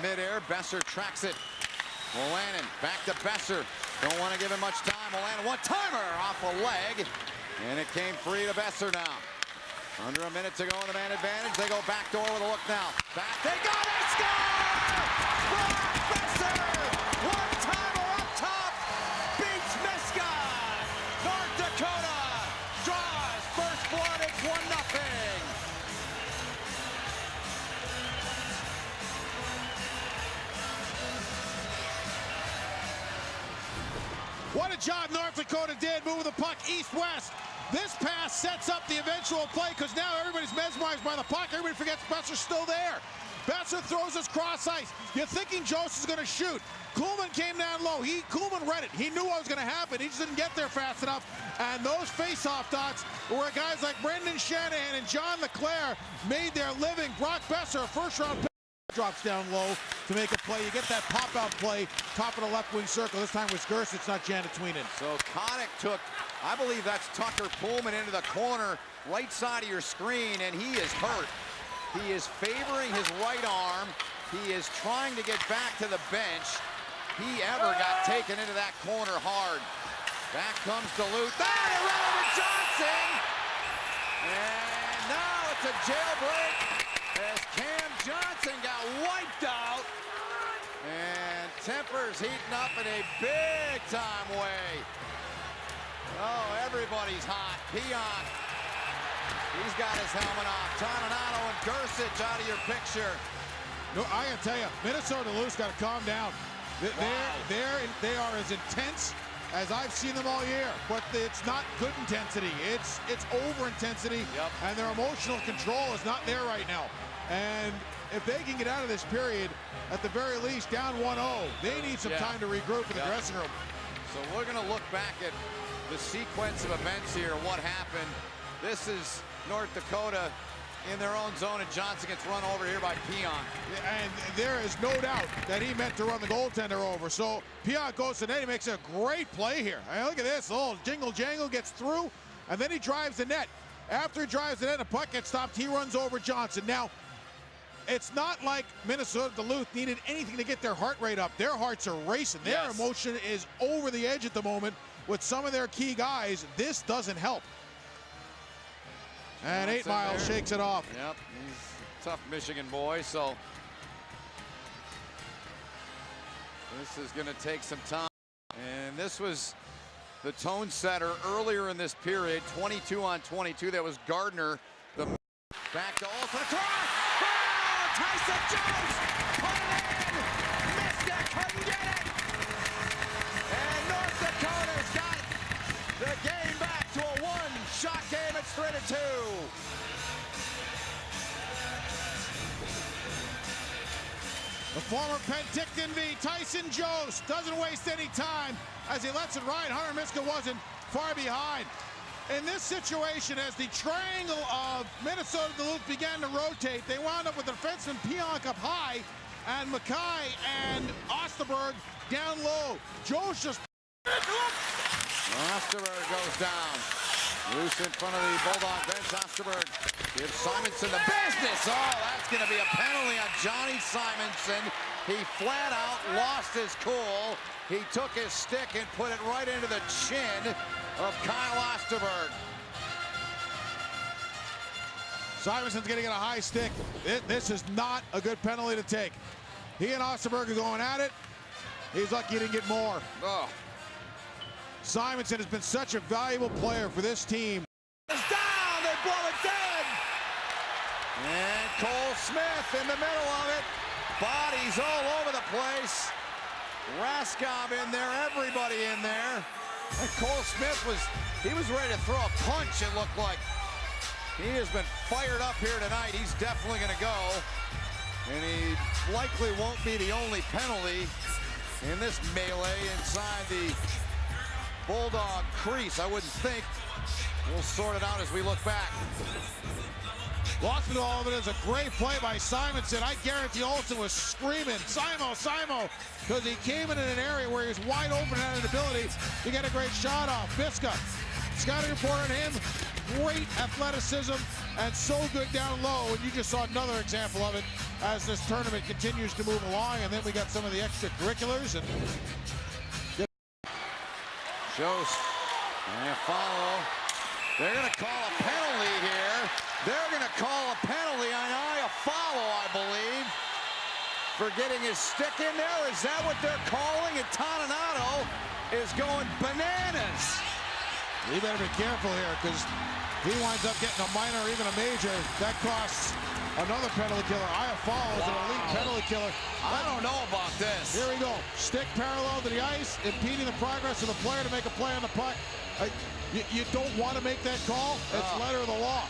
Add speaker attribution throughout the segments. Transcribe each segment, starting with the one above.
Speaker 1: midair. Besser tracks it. Molanin back to Besser. Don't want to give him much time. Molanin one-timer off a leg. And it came free to Besser now. Under a minute to go in the man advantage. They go back door with a look now. Back they go, they score! Brock Besser! One-timer up top! Beats Miska! North Dakota draws first blood. It's 1-0.
Speaker 2: What a job North Dakota did moving the puck east-west. This pass sets up the eventual play because now everybody's mesmerized by the puck. Everybody forgets Besser's still there. Besser throws his cross ice. You're thinking Jost is going to shoot. Kuhlman came down low. Kuhlman read it. He knew what was going to happen. He just didn't get there fast enough. And those face-off dots were where guys like Brendan Shanahan and John LeClaire made their living. Brock Besser, a first-round pick, drops down low to make a play. You get that pop-out play, top of the left wing circle. This time was Gerst, it's not Janet Tweenan.
Speaker 1: So Connick took, I believe that's Tucker Pullman into the corner, right side of your screen, and he is hurt. He is favoring his right arm. He is trying to get back to the bench. He ever got taken into that corner hard. Back comes Duluth. There, around to Johnson! And now it's a jailbreak as Cam Johnson got wiped out. And tempers heating up in a big-time way. Oh, everybody's hot. Pionk. He's got his helmet off. Toninato and Gersich out of your picture.
Speaker 2: No, I gotta tell you, Minnesota Duluth's got to calm down. They are as intense as I've seen them all year, but it's not good intensity. It's over intensity, and their emotional control is not there right now. And if they can get out of this period, at the very least, down 1-0, they need some time to regroup in the dressing room.
Speaker 1: So we're going to look back at the sequence of events here, what happened. This is North Dakota in their own zone, and Johnson gets run over here by Pionk.
Speaker 2: And there is no doubt that he meant to run the goaltender over. So Pionk goes to net. He makes a great play here. I mean, look at this. A little jingle-jangle, gets through, and then he drives the net. After he drives the net, the puck gets stopped. He runs over Johnson. Now, it's not like Minnesota Duluth needed anything to get their heart rate up. Their hearts are racing. Their emotion is over the edge at the moment with some of their key guys. This doesn't help. And 8 Mile shakes it off.
Speaker 1: Yep, he's a tough Michigan boy, so this is going to take some time. And this was the tone setter earlier in this period, 22 on 22. That was Gardner. The back to Olsen. Oh, Tyson Jones put it in. Missed it, couldn't get it. And North Dakota's got the game back to a one-shot game. It's 3-2.
Speaker 2: The former Penticton v. Tyson Jost doesn't waste any time as he lets it ride. Hunter Miska wasn't far behind. In this situation, as the triangle of Minnesota Duluth began to rotate, they wound up with the defenseman Pionk up high and Mackay and Osterberg down low. Jost just...
Speaker 1: Osterberg goes down. Loose in front of the Bulldog bench. Osterberg gives Simonson the business. Oh, that's going to be a penalty on Johnny Simonson. He flat out lost his cool. He took his stick and put it right into the chin of Kyle Osterberg.
Speaker 2: Simonson's going to get a high stick. This is not a good penalty to take. He and Osterberg are going at it. He's lucky he didn't get more.
Speaker 1: Oh.
Speaker 2: Simonson has been such a valuable player for this team.
Speaker 1: It's down, they blow it dead. And Cole Smith in the middle of it. Bodies all over the place. Raskov in there, everybody in there. And Cole Smith was ready to throw a punch, it looked like. He has been fired up here tonight. He's definitely going to go. And he likely won't be the only penalty in this melee inside the Bulldog crease. I wouldn't think. We'll sort it out as we look back.
Speaker 2: Lost in all of it is a great play by Simonson. I guarantee Olsen was screaming, Simo, Simo, because he came in an area where he was wide open and had an ability to get a great shot off. Miska, scouting report on him, great athleticism and so good down low. And you just saw another example of it as this tournament continues to move along. And then we got some of the extracurriculars. And
Speaker 1: Shows and follow. They're going to call a penalty here. They're going to call a penalty on follow, I believe, for getting his stick in there. Is that what they're calling? And Toninato is going bananas.
Speaker 2: He better be careful here, because he winds up getting a minor or even a major. That costs another penalty killer. Follow is an elite penalty killer.
Speaker 1: I don't know about this.
Speaker 2: Here we go. Stick parallel to the ice, impeding the progress of the player to make a play on the puck. You don't want to make that call. It's letter of the law.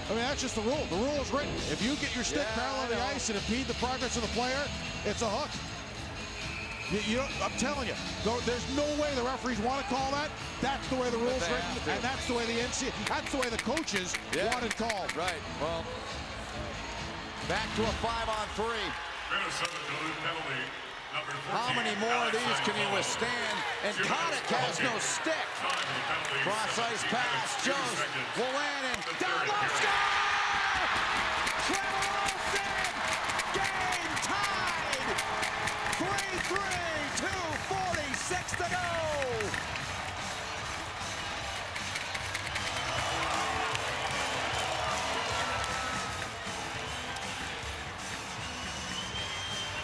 Speaker 2: I mean, that's just the rule. The rule is written. If you get your stick parallel to the ice and impede the progress of the player, it's a hook. I'm telling you, there's no way the referees want to call that. That's the way the rule's written, and that's the way the that's the way the coaches want it called.
Speaker 1: Right. Well, back to a 5-on-3. How many more of these can he withstand? And Kotick has no stick. Cross-ice pass. Jones will land and down low. Score! Trevor Olsen! Game tied! 3-3, 2:46 to go.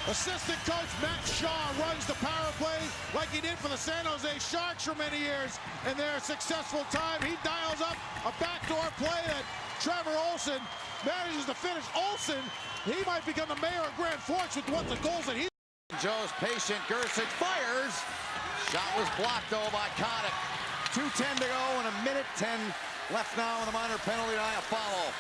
Speaker 2: Assistant coach Matt Shaw runs the power play like he did for the San Jose Sharks for many years in their successful time. He dials up a backdoor play that Trevor Olsen manages to finish. Olsen, he might become the mayor of Grand Forks with what the goals that he...
Speaker 1: Joe's patient. Gersic fires. Shot was blocked, though, by Kotick. 2:10 to go and 1:10 left now in the minor penalty eye. A follow.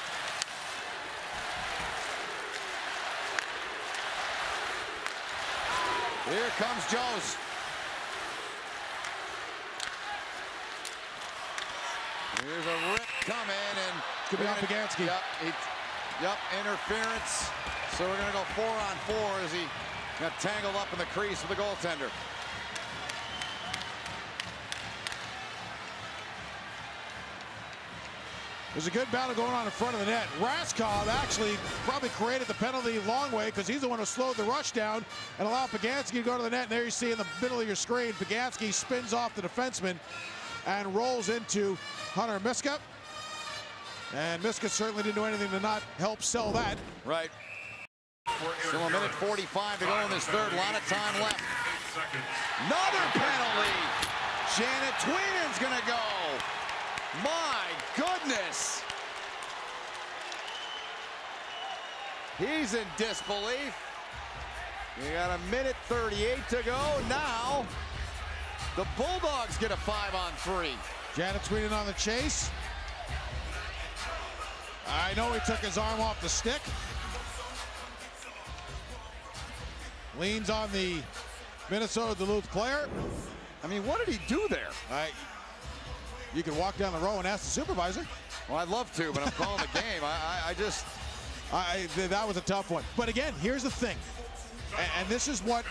Speaker 1: Here comes Joes. Here's a rip coming, and
Speaker 2: could be on Pagansky.
Speaker 1: Yep, interference. So we're going to go 4-on-4 as he got tangled up in the crease with the goaltender.
Speaker 2: There's a good battle going on in front of the net. Raskov actually probably created the penalty long way, because he's the one who slowed the rush down and allowed Pagansky to go to the net. And there you see in the middle of your screen, Pagansky spins off the defenseman and rolls into Hunter Miska. And Miska certainly didn't do anything to not help sell that.
Speaker 1: Right. Still 1:45 to go in this third. A lot of time left. Another penalty. Janet Tweenan's going to go. My goodness. He's in disbelief. You got 1:38 to go. Now, the Bulldogs get a 5-on-3.
Speaker 2: Janet Tweenan on the chase. I know he took his arm off the stick. Leans on the Minnesota Duluth player.
Speaker 1: I mean, what did he do there?
Speaker 2: You can walk down the row and ask the supervisor.
Speaker 1: Well, I'd love to, but I'm calling the game.
Speaker 2: That was a tough one. But again, here's the thing. And this is what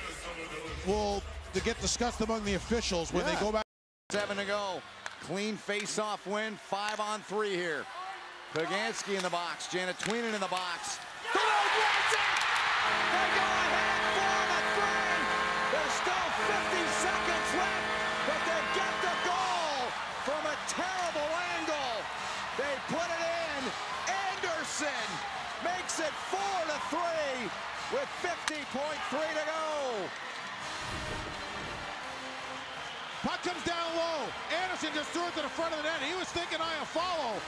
Speaker 2: will get discussed among the officials when they go back.
Speaker 1: 7 to go. Clean face-off win. 5-on-3 here. Pagansky in the box. Janet Tweenan in the box. The Lord wants it! They go ahead 4-on-3. There's still 50 seconds left, but they get the goal from a terrible angle. They put it in. Anderson makes it 4-3 with 50.3 to go.
Speaker 2: Puck comes down low. Anderson just threw it to the front of the net. He was thinking follow.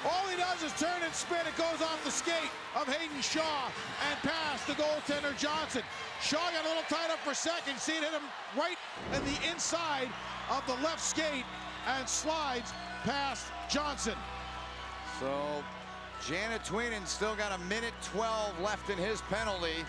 Speaker 2: All he does is turn and spin. It goes off the skate of Hayden Shaw and past the goaltender Johnson. Shaw got a little tied up for a second. See it hit him right in the inside of the left skate and slides past Johnson.
Speaker 1: So Janet Tweenan still got 1:12 left in his penalty.